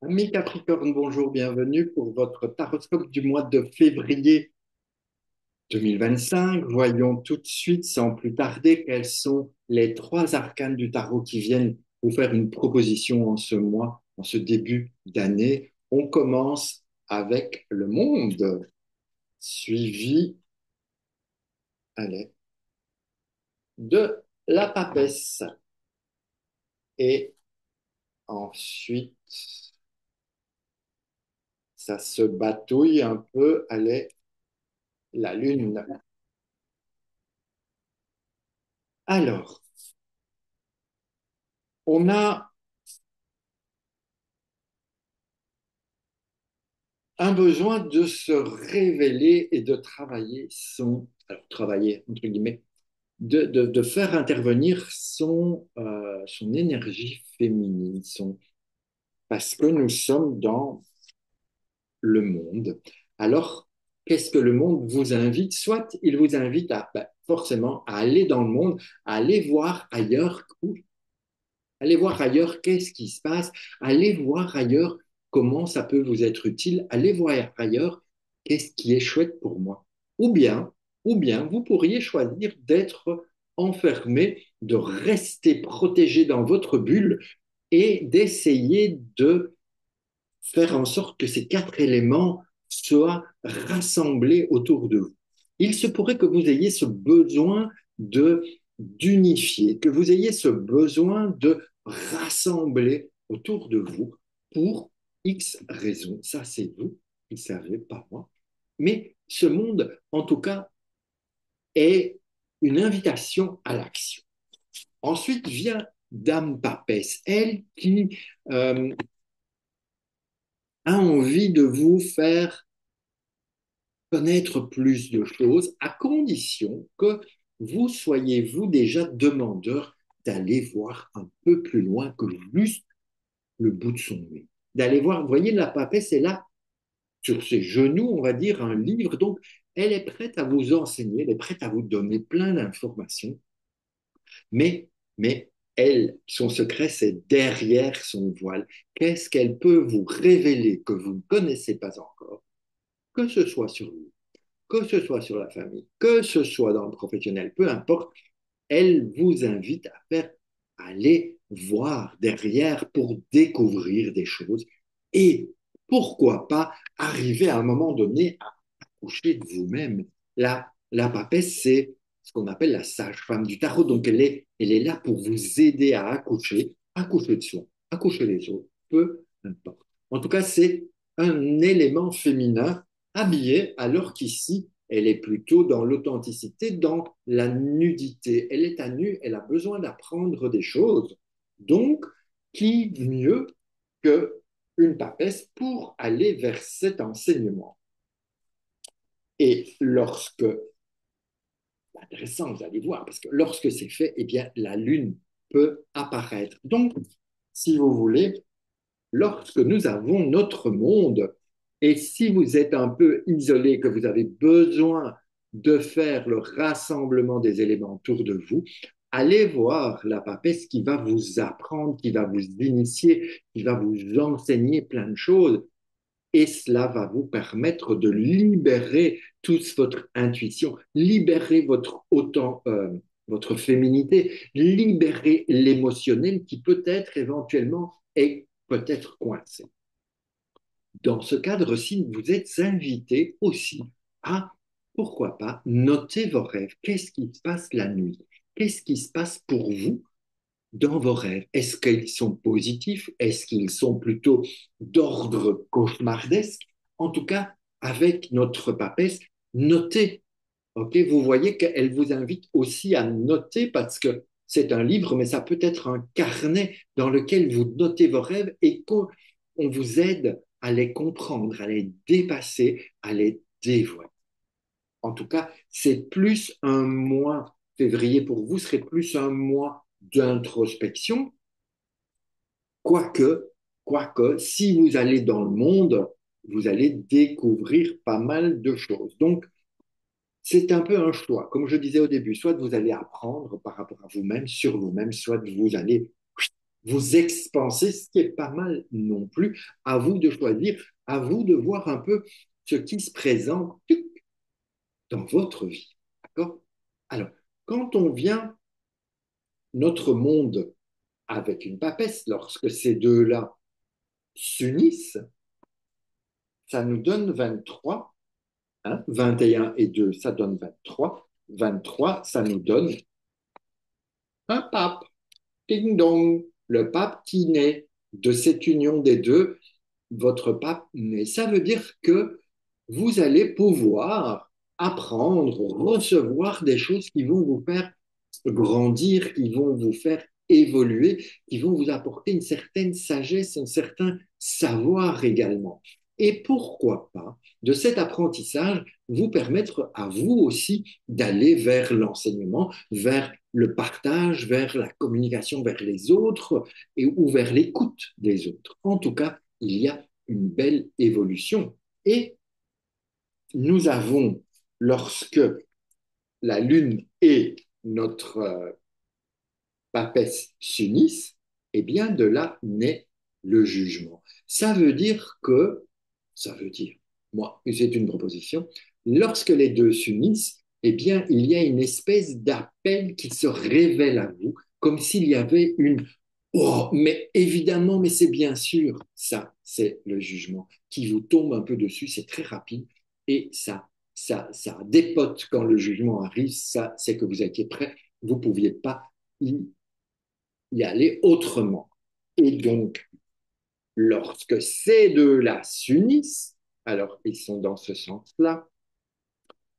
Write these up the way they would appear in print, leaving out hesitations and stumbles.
Amis Capricorne, bonjour, bienvenue pour votre taroscope du mois de février 2025. Voyons tout de suite, sans plus tarder, quels sont les trois arcanes du tarot qui viennent vous faire une proposition en ce mois, en ce début d'année. On commence avec le monde, suivi, allez, de la papesse. Et ensuite, ça se batouille un peu, allez, la lune. Alors, on a un besoin de se révéler et de travailler alors travailler entre guillemets, de faire intervenir son énergie féminine, parce que nous sommes dans le monde. Alors, qu'est-ce que le monde vous invite? Soit il vous invite forcément à aller dans le monde, à aller voir ailleurs, aller voir ailleurs qu'est-ce qui se passe, aller voir ailleurs comment ça peut vous être utile, aller voir ailleurs qu'est-ce qui est chouette pour moi. Ou bien, ou bien vous pourriez choisir d'être enfermé, de rester protégé dans votre bulle et d'essayer de faire en sorte que ces quatre éléments soient rassemblés autour de vous. Il se pourrait que vous ayez ce besoin de d'unifier, que vous ayez ce besoin de rassembler autour de vous pour X raisons. Ça, c'est vous qui savez, pas moi. Mais ce monde, en tout cas, est une invitation à l'action. Ensuite vient Dame Papesse, elle qui a envie de vous faire connaître plus de choses, à condition que vous soyez, vous, déjà demandeur d'aller voir un peu plus loin que juste le bout de son nez. D'aller voir, vous voyez, la papesse est là, sur ses genoux, on va dire, un livre. Donc, elle est prête à vous enseigner, elle est prête à vous donner plein d'informations, mais elle, son secret, c'est derrière son voile. Qu'est-ce qu'elle peut vous révéler que vous ne connaissez pas encore, que ce soit sur vous, que ce soit sur la famille, que ce soit dans le professionnel, peu importe, elle vous invite à faire aller voir derrière pour découvrir des choses et pourquoi pas arriver à un moment donné à accoucher de vous-même. La papesse, c'est ce qu'on appelle la sage-femme du tarot. Donc, elle est là pour vous aider à accoucher de soi, accoucher des autres, peu importe. En tout cas, c'est un élément féminin habillé, alors qu'ici, elle est plutôt dans l'authenticité, dans la nudité. Elle est à nu, elle a besoin d'apprendre des choses. Donc, qui mieux qu'une papesse pour aller vers cet enseignement? Et lorsque, intéressant, vous allez voir, parce que lorsque c'est fait, eh bien, la lune peut apparaître. Donc, si vous voulez, lorsque nous avons notre monde, et si vous êtes un peu isolé, que vous avez besoin de faire le rassemblement des éléments autour de vous, allez voir la papesse qui va vous apprendre, qui va vous initier, qui va vous enseigner plein de choses. Et cela va vous permettre de libérer toute votre intuition, libérer votre féminité, libérer l'émotionnel qui peut-être éventuellement est peut-être coincé. Dans ce cadre-ci, vous êtes invité aussi à, pourquoi pas, noter vos rêves. Qu'est-ce qui se passe la nuit? Qu'est-ce qui se passe pour vous dans vos rêves? Est-ce qu'ils sont positifs? Est-ce qu'ils sont plutôt d'ordre cauchemardesque? En tout cas, avec notre papesse, notez. Ok, vous voyez qu'elle vous invite aussi à noter parce que c'est un livre, mais ça peut être un carnet dans lequel vous notez vos rêves et qu'on vous aide à les comprendre, à les dépasser, à les dévoiler. En tout cas, c'est plus un mois, février pour vous serait plus un mois d'introspection, quoique, quoique, si vous allez dans le monde, vous allez découvrir pas mal de choses. Donc, c'est un peu un choix. Comme je disais au début, soit vous allez apprendre par rapport à vous-même, sur vous-même, soit vous allez vous expansez, ce qui est pas mal non plus. À vous de choisir, à vous de voir un peu ce qui se présente dans votre vie. D'accord? Alors, quand on vient notre monde avec une papesse, lorsque ces deux-là s'unissent, ça nous donne 23. Hein, 21 et 2, ça donne 23. 23, ça nous donne un pape. Ding dong, le pape qui naît de cette union des deux, votre pape naît. Ça veut dire que vous allez pouvoir apprendre, recevoir des choses qui vont vous faire grandir, qui vont vous faire évoluer, qui vont vous apporter une certaine sagesse, un certain savoir également. Et pourquoi pas, de cet apprentissage, vous permettre à vous aussi d'aller vers l'enseignement, vers le partage, vers la communication vers les autres ou vers l'écoute des autres. En tout cas, il y a une belle évolution. Et nous avons, lorsque la Lune et notre papesse s'unissent, eh bien de là naît le jugement. Ça veut dire, moi, c'est une proposition, lorsque les deux s'unissent, eh bien il y a une espèce d'appel qui se révèle à vous, comme s'il y avait une oh, mais évidemment, mais c'est bien sûr, ça, c'est le jugement qui vous tombe un peu dessus, c'est très rapide et ça dépote quand le jugement arrive, ça, c'est que vous étiez prêt, vous ne pouviez pas y y aller autrement. Et donc, lorsque ces deux-là s'unissent, alors ils sont dans ce sens-là,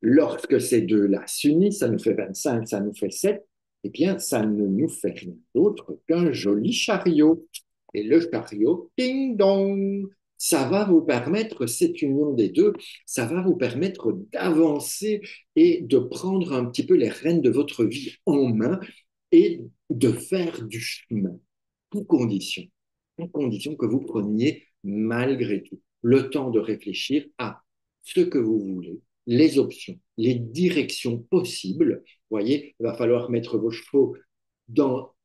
lorsque ces deux-là s'unissent, ça nous fait 25, ça nous fait 7, eh bien, ça ne nous fait rien d'autre qu'un joli chariot. Et le chariot, ding dong, ça va vous permettre, cette union des deux, ça va vous permettre d'avancer et de prendre un petit peu les rênes de votre vie en main et de faire du chemin, à condition que vous preniez malgré tout le temps de réfléchir à ce que vous voulez, les options, les directions possibles. Vous voyez, il va falloir mettre vos chevaux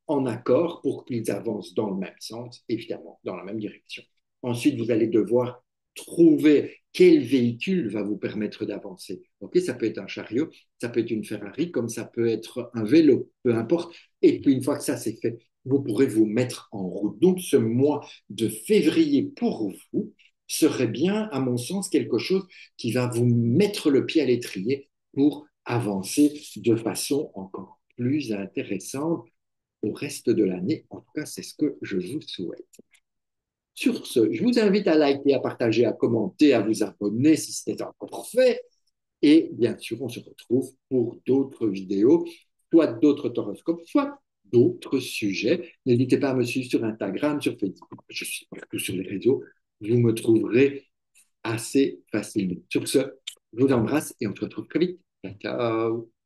en accord pour qu'ils avancent dans le même sens, évidemment, dans la même direction. Ensuite, vous allez devoir trouver quel véhicule va vous permettre d'avancer. Ok, ça peut être un chariot, ça peut être une Ferrari, comme ça peut être un vélo, peu importe. Et puis une fois que ça c'est fait, vous pourrez vous mettre en route. Donc ce mois de février pour vous serait bien, à mon sens, quelque chose qui va vous mettre le pied à l'étrier pour avancer de façon encore plus intéressante au reste de l'année. En tout cas, c'est ce que je vous souhaite. Sur ce, je vous invite à liker, à partager, à commenter, à vous abonner si ce n'est encore fait. Et bien sûr, on se retrouve pour d'autres vidéos, soit d'autres horoscopes, soit d'autres sujets. N'hésitez pas à me suivre sur Instagram, sur Facebook. Je suis partout sur les réseaux. Vous me trouverez assez facilement. Sur ce, je vous embrasse et on se retrouve très vite. Ciao.